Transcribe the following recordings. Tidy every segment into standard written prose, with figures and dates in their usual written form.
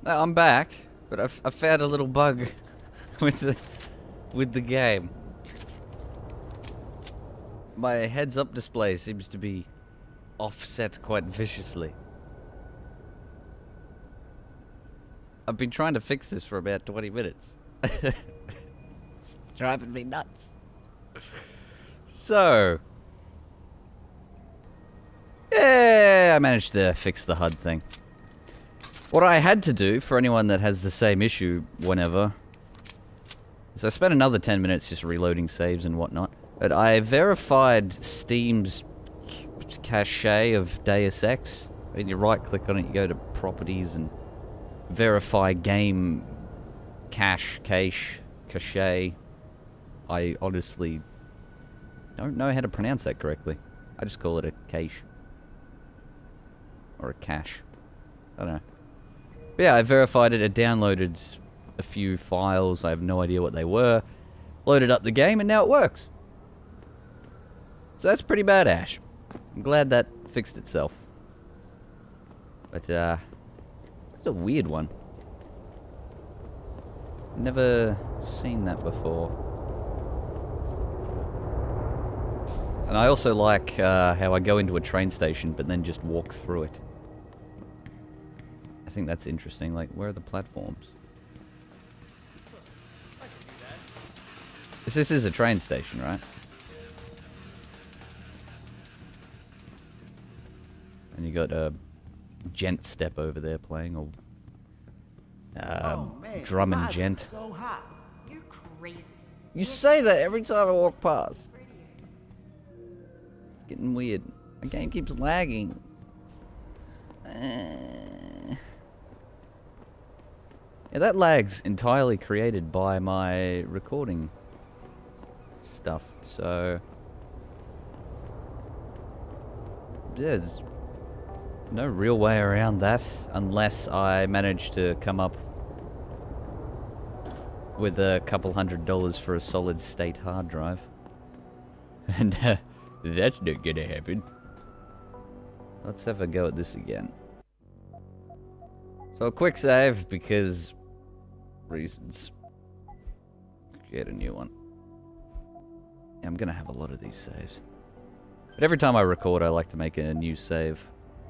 I'm back, but I found a little bug with the game. My heads-up display seems to be offset quite viciously. I've been trying to fix this for about 20 minutes. It's driving me nuts. So, yeah, I managed to fix the HUD thing. What I had to do, for anyone that has the same issue whenever, is I spent another 10 minutes just reloading saves and whatnot. But I verified Steam's cache of Deus Ex. When you right click on it, you go to properties and verify game cache. I honestly don't know how to pronounce that correctly. I just call it a cache. Or a cache. I don't know. But yeah, I verified it. It downloaded a few files. I have no idea what they were. Loaded up the game, and now it works. So that's pretty badass. I'm glad that fixed itself. But, it's a weird one. Never seen that before. And I also like how I go into a train station, but then just walk through it. I think that's interesting. Like, where are the platforms? This is a train station, right? And you got a gent step over there playing, or drum and gent. So hot. You're crazy. You say that every time I walk past. It's getting weird. My game keeps lagging. Yeah, that lag's entirely created by my recording stuff, so yeah, there's no real way around that unless I manage to come up with a couple $100 for a solid state hard drive. And that's not gonna happen. Let's have a go at this again. So a quick save because reasons. Get a new one. Yeah, I'm gonna have a lot of these saves. But every time I record, I like to make a new save,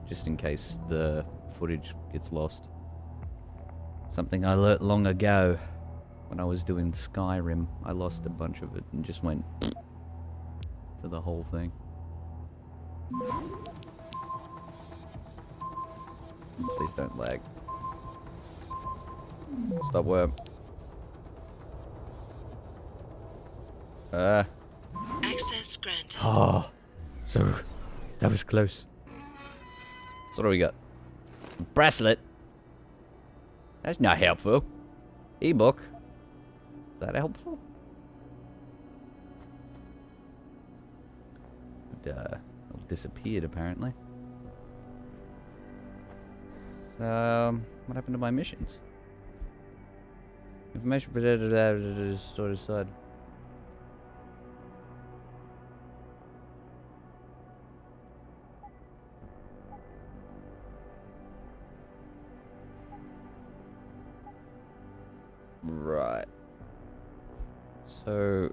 just in case the footage gets lost. Something I learnt long ago when I was doing Skyrim. I lost a bunch of it and just went to the whole thing. Please don't lag. Stop work. Access granted. Oh, so that was close. So what do we got? Bracelet. That's not helpful. Ebook. Is that helpful? It disappeared apparently. What happened to my missions? Information presented stored aside. Right. So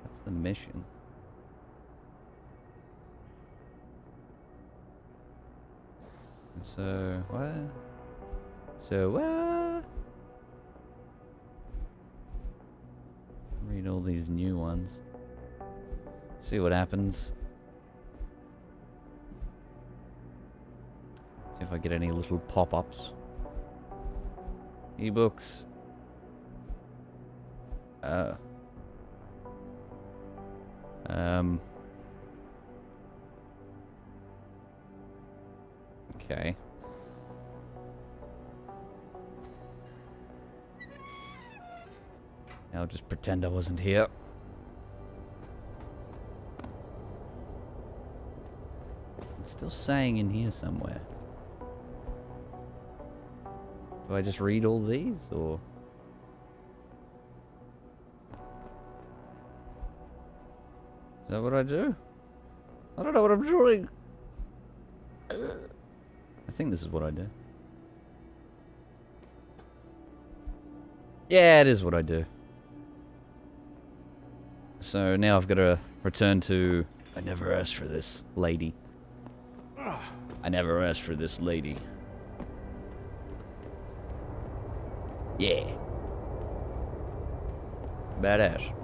that's the mission. So what? So what? Read all these new ones. See what happens. See if I get any little pop-ups. Ebooks. Okay. I'll just pretend I wasn't here. It's still saying in here somewhere. Do I just read all these, or? Is that what I do? I don't know what I'm doing. I think this is what I do. Yeah, it is what I do. So now I've got to return to... I never asked for this, lady. I never asked for this, lady. Yeah. Badass.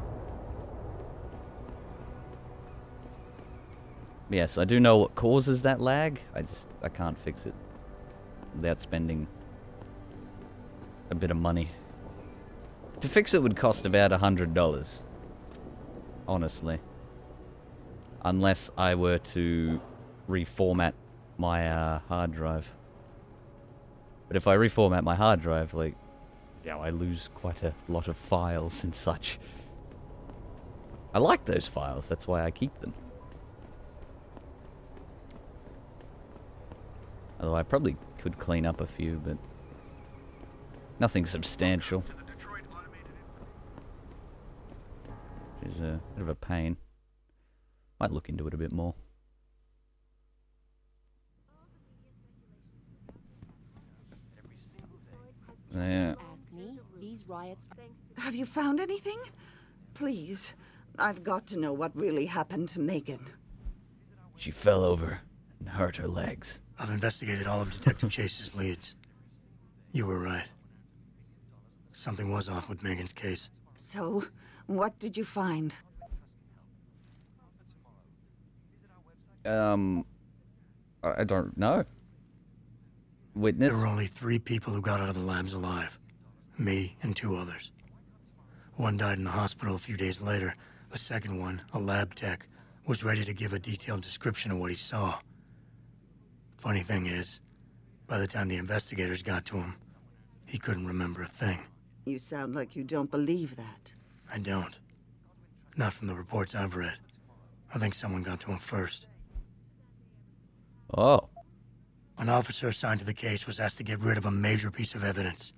Yes, I do know what causes that lag. I can't fix it without spending a bit of money. To fix it would cost about $100. Honestly. Unless I were to reformat my hard drive. But if I reformat my hard drive, like, yeah, I lose quite a lot of files and such. I like those files, that's why I keep them. Although I probably could clean up a few, but nothing substantial. Which is a bit of a pain. Might look into it a bit more. Yeah. Have you found anything? Please, I've got to know what really happened to Megan. She fell over and hurt her legs. I've investigated all of Detective Chase's leads. You were right. Something was off with Megan's case. So, what did you find? I don't know. Witness? There were only 3 people who got out of the labs alive. Me and 2 others. One died in the hospital a few days later. The second one, a lab tech, was ready to give a detailed description of what he saw. Funny thing is, by the time the investigators got to him, he couldn't remember a thing. You sound like you don't believe that. I don't. Not from the reports I've read. I think someone got to him first. Oh. An officer assigned to the case was asked to get rid of a major piece of evidence.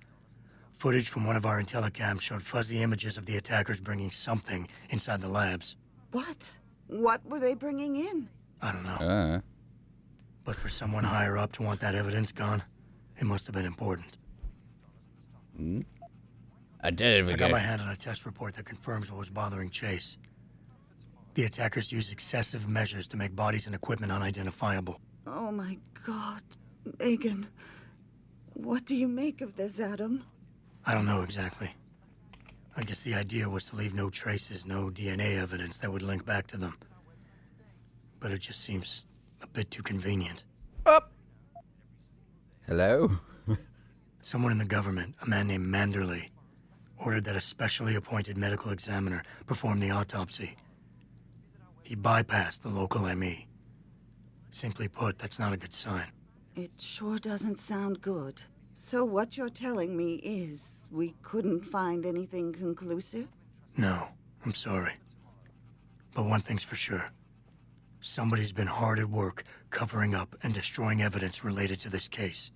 Footage from one of our intellicams showed fuzzy images of the attackers bringing something inside the labs. What? What were they bringing in? I don't know. Uh. But for someone higher up to want that evidence gone, it must have been important. I did it I got my hand on a test report that confirms what was bothering Chase. The attackers used excessive measures to make bodies and equipment unidentifiable. Oh my God, Megan. What do you make of this, Adam? I don't know exactly. I guess the idea was to leave no traces, no DNA evidence that would link back to them. But it just seems a bit too convenient. Up. Hello? Someone in the government, a man named Manderley, ordered that a specially appointed medical examiner perform the autopsy. He bypassed the local ME. Simply put, that's not a good sign. It sure doesn't sound good. So what you're telling me is we couldn't find anything conclusive? No, I'm sorry. But one thing's for sure. Somebody's been hard at work covering up and destroying evidence related to this case.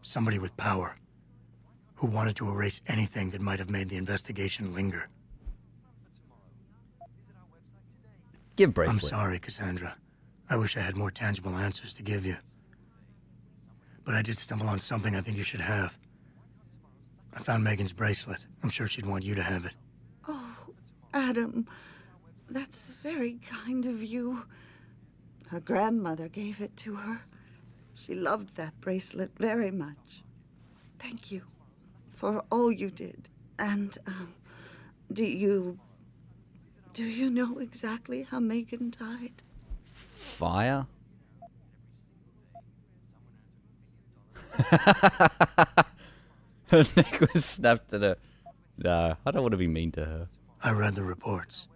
Somebody with power, who wanted to erase anything that might have made the investigation linger. Give bracelet. I'm sorry, Cassandra. I wish I had more tangible answers to give you. But I did stumble on something I think you should have. I found Megan's bracelet. I'm sure she'd want you to have it. Oh, Adam, that's very kind of you. Her grandmother gave it to her. She loved that bracelet very much. Thank you for all you did. And, do you know exactly how Megan died? Fire? Her neck was snapped at her. No, I don't want to be mean to her. I read the reports.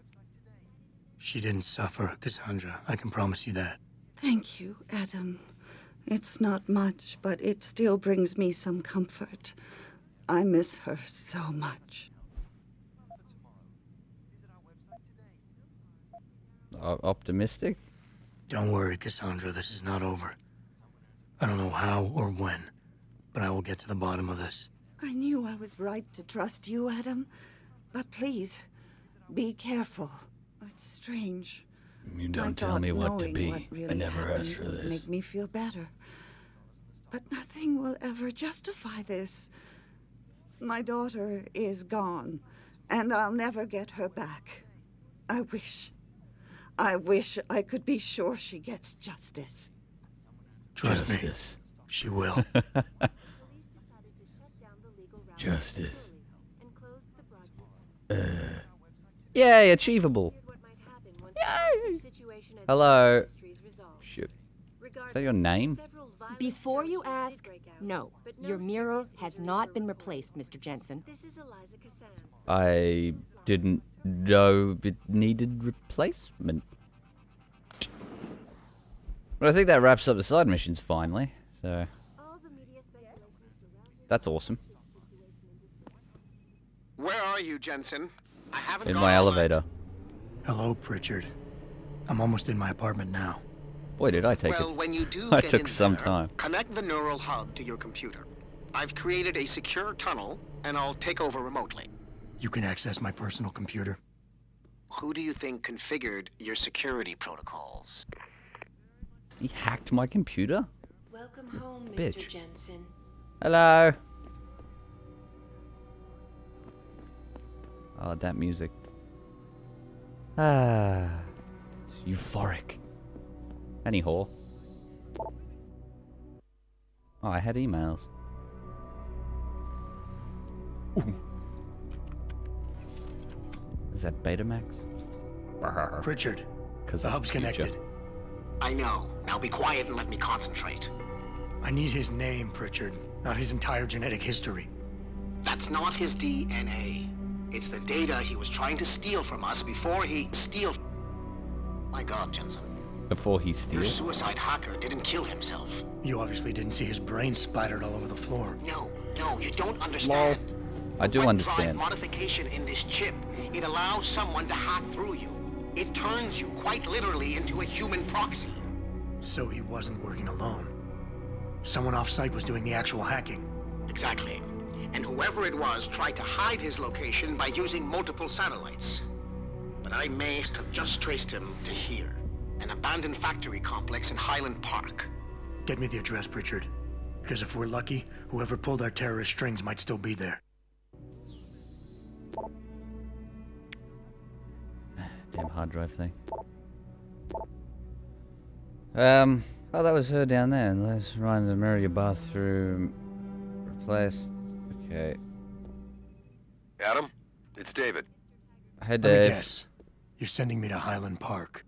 She didn't suffer, Cassandra. I can promise you that. Thank you, Adam. It's not much, but it still brings me some comfort. I miss her so much. Optimistic? Don't worry, Cassandra. This is not over. I don't know how or when, but I will get to the bottom of this. I knew I was right to trust you, Adam. But please, be careful. It's strange. You I don't tell thought me what to knowing be. what really I never happened asked for would this. make me feel better. But nothing will ever justify this. My daughter is gone, and I'll never get her back. I wish I could be sure she gets justice. Trust me, Justice. she will. Justice. Yay, achievable. Yay. Hello. Shit. Is that your name? Before you ask, no, your mirror has not been replaced, Mr. Jensen. I didn't know it needed replacement. But I think that wraps up the side missions finally, so that's awesome. Where are you, Jensen? I haven't In gone my all elevator. Hello, Pritchard. I'm almost in my apartment now. Boy, did I take Well, it. when you do I get took in some there, time. connect the neural hub to your computer. I've created a secure tunnel, and I'll take over remotely. You can access my personal computer. Who do you think configured your security protocols? He hacked my computer? Welcome home, Mr. Bitch. Jensen. Hello. Oh, that music. Ah, it's euphoric. Any whore. Oh, I had emails. Ooh. Is that Betamax? Pritchard, Because the hub's connected. I know. Now be quiet and let me concentrate. I need his name, Pritchard, not his entire genetic history. That's not his DNA. It's the data he was trying to steal from us before he steal. My God, Jensen. Before he Your steals? suicide hacker didn't kill himself. You obviously didn't see his brain splattered all over the floor. No, you don't understand. I do The web understand. drive modification in this chip, it allows someone to hack through you. It turns you quite literally into a human proxy. So he wasn't working alone. Someone off-site was doing the actual hacking. Exactly. And whoever it was tried to hide his location by using multiple satellites. But I may have just traced him to here, an abandoned factory complex in Highland Park. Get me the address, Pritchard. Because if we're lucky, whoever pulled our terrorist strings might still be there. Damn hard drive thing. Oh, that was her down there. Let's run the mirror your bathroom. Replaced. Okay. Adam, it's David. Hey, Let me Dave. guess. You're sending me to Highland Park.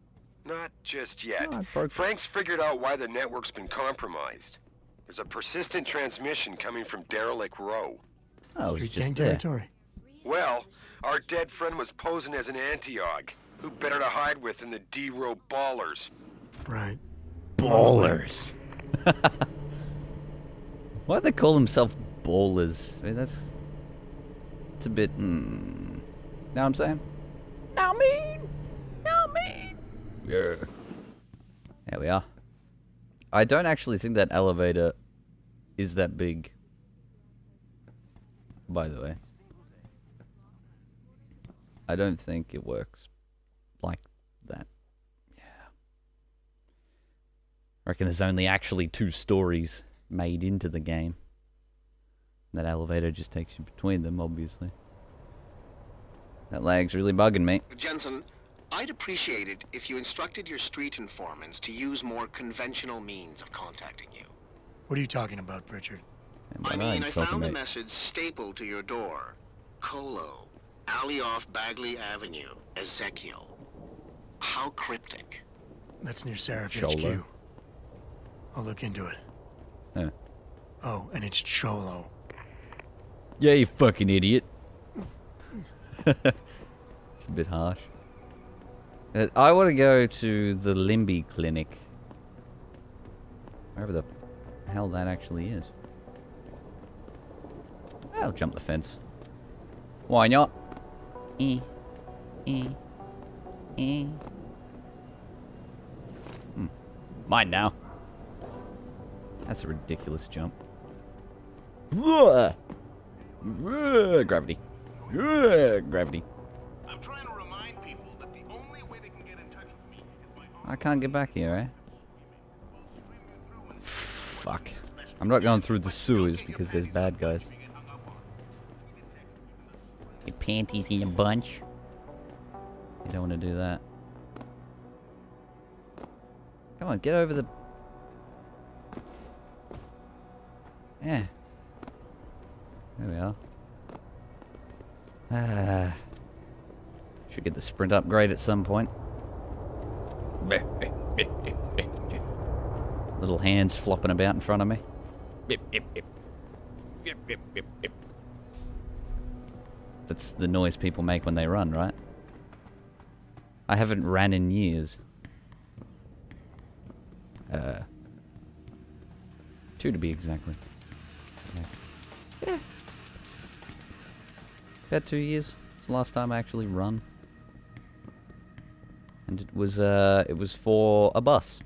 Not just yet. Oh, I broke- Frank's figured out why the network's been compromised. There's a persistent transmission coming from Derelict Row. Oh, it was Street just gang there. territory. Well, our dead friend was posing as an anti-og. Who better to hide with than the D-Row ballers? Right. Ballers. Why'd they call themselves ballers? I mean, that's... It's a bit... Know what I'm saying? Now mean! Now mean! Yeah. There we are. I don't actually think that elevator is that big. By the way. I don't think it works like that. Yeah. I reckon there's only actually 2 stories made into the game. That elevator just takes you between them, obviously. That lag's really bugging me. Jensen, I'd appreciate it if you instructed your street informants to use more conventional means of contacting you. What are you talking about, Pritchard? And I what are mean, you I talking found a about? message stapled to your door. Colo, alley off Bagley Avenue, Ezekiel. How cryptic. That's near Seraph Cholo. HQ. I'll look into it. Huh. Oh, and it's Cholo. Yeah, you fucking idiot. It's a bit harsh. I want to go to the Limby Clinic. Wherever the hell that actually is. I'll jump the fence. Why not? Mine now. That's a ridiculous jump. Gravity. Gravity. I'm trying to remind people that the only way they can get in touch with me is I can't get back here, eh? Fuck. I'm not going through the sewers because there's bad guys. Your panties in a bunch. You don't want to do that. Come on, get over the... Yeah. There we are. Should get the sprint upgrade at some point. Little hands flopping about in front of me. That's the noise people make when they run, right? I haven't ran in years. 2 to be exactly. Yeah. About 2 years. It's the last time I actually run. And it was for a bus.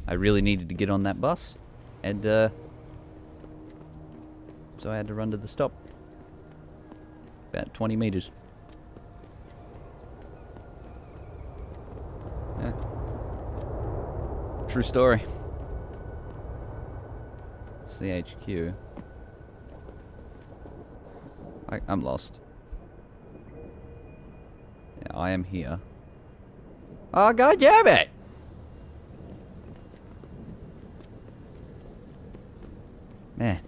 I really needed to get on that bus, and so I had to run to the stop. About 20 meters. Yeah. True story. CHQ. I'm lost. Yeah, I am here. Oh, god damn it! Man.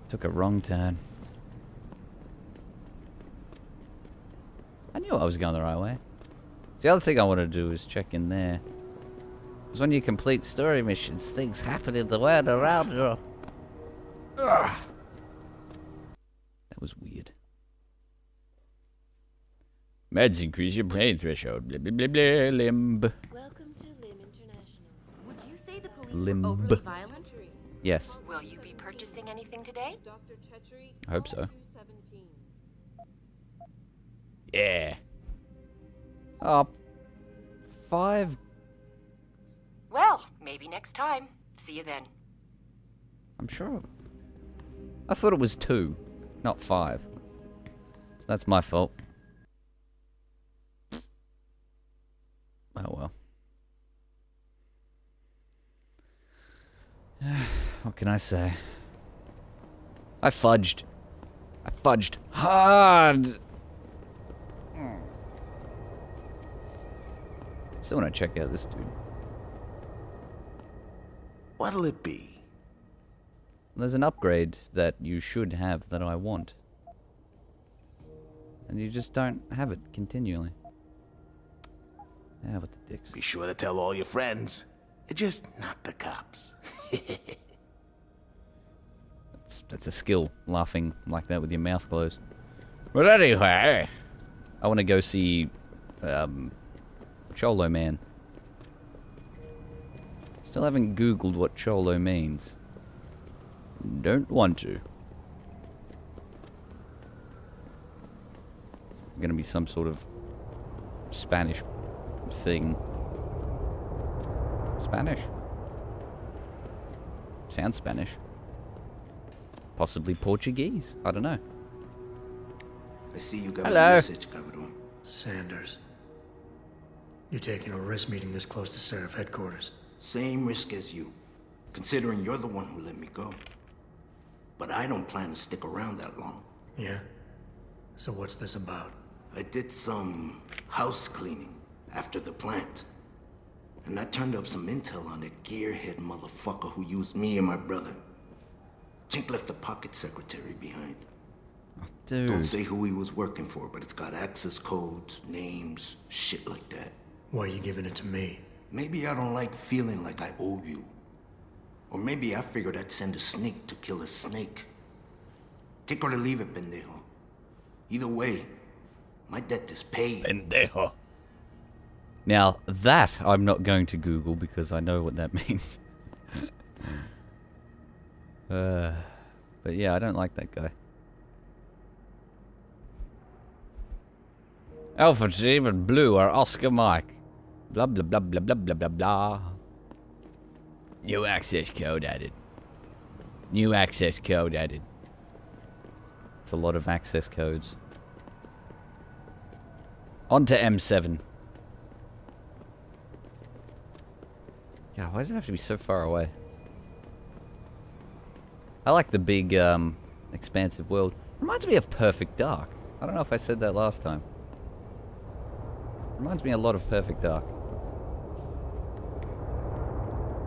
Took a wrong turn. I knew I was going the right way. The other thing I want to do is check in there. Because when you complete story missions, things happen in the world around you. Ugh. That was weird. Meds increase your pain threshold. Blah, blah, blah, blah, limb. Welcome to Limb International. Would you say the police Limb. were overly violent? Yes, Will you be purchasing anything today? I hope so. Yeah. Oh, 5. Well, maybe next time. See you then. I'm sure. I thought it was 2, not 5. So that's my fault. Oh well. What can I say? I fudged. I fudged hard. Still want to check out this dude. What'll it be? There's an upgrade that you should have that I want. And you just don't have it continually. Yeah, what the dicks. Be sure to tell all your friends. Just not the cops. That's a skill, laughing like that with your mouth closed. But anyway, I want to go see Cholo Man. Still haven't Googled what Cholo means. Don't want to. Gonna be some sort of Spanish thing. Spanish? Sounds Spanish. Possibly Portuguese. I don't know. I see you got Hello. a message, Cabron. Sanders. You're taking a risk meeting this close to Seraph headquarters. Same risk as you, considering you're the one who let me go. But I don't plan to stick around that long. Yeah? So what's this about? I did some house cleaning after the plant. And I turned up some intel on that gearhead motherfucker who used me and my brother. Chink left the pocket secretary behind. Oh, dude. Don't say who he was working for, but it's got access codes, names, shit like that. Why are you giving it to me? Maybe I don't like feeling like I owe you. Or maybe I figured I'd send a snake to kill a snake. Take or to leave it, pendejo. Either way, my debt is paid. Pendejo. Now, that I'm not going to Google because I know what that means. But yeah, I don't like that guy. Alpha Team and Blue are Oscar Mike. Blah blah blah blah blah blah blah blah. New access code added. New access code added. It's a lot of access codes. On to M7. Yeah, why does it have to be so far away? I like the big, expansive world. Reminds me of Perfect Dark. I don't know if I said that last time. Reminds me a lot of Perfect Dark.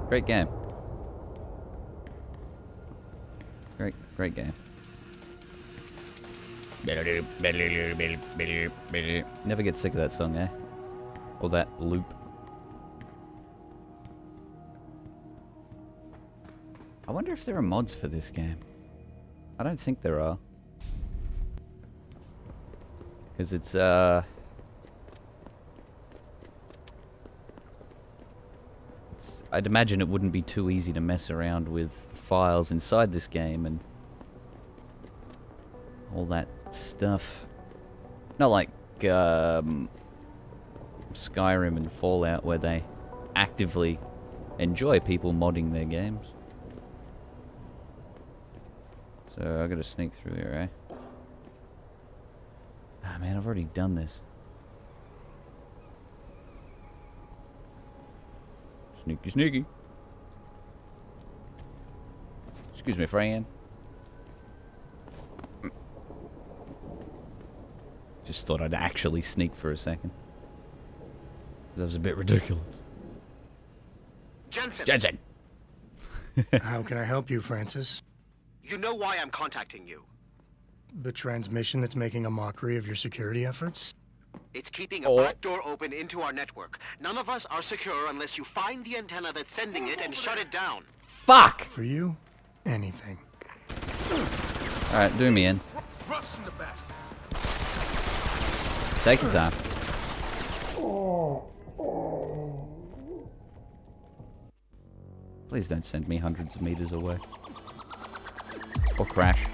Great game. Great game. Never get sick of that song, eh? Or that loop. I wonder if there are mods for this game. I don't think there are. Because it's, I'd imagine it wouldn't be too easy to mess around with files inside this game and all that stuff. Not like Skyrim and Fallout where they actively enjoy people modding their games. So I gotta sneak through here, eh? Ah man, I've already done this. Sneaky, sneaky. Excuse me, friend. Just thought I'd actually sneak for a second. That was a bit ridiculous. Jensen! Jensen! How can I help you, Francis? You know why I'm contacting you. The transmission that's making a mockery of your security efforts? It's keeping a back door open into our network. None of us are secure unless you find the antenna that's sending it and shut it down. Fuck! For you, anything. Alright, do me in. Take your time. Please don't send me hundreds of meters away. Or crash.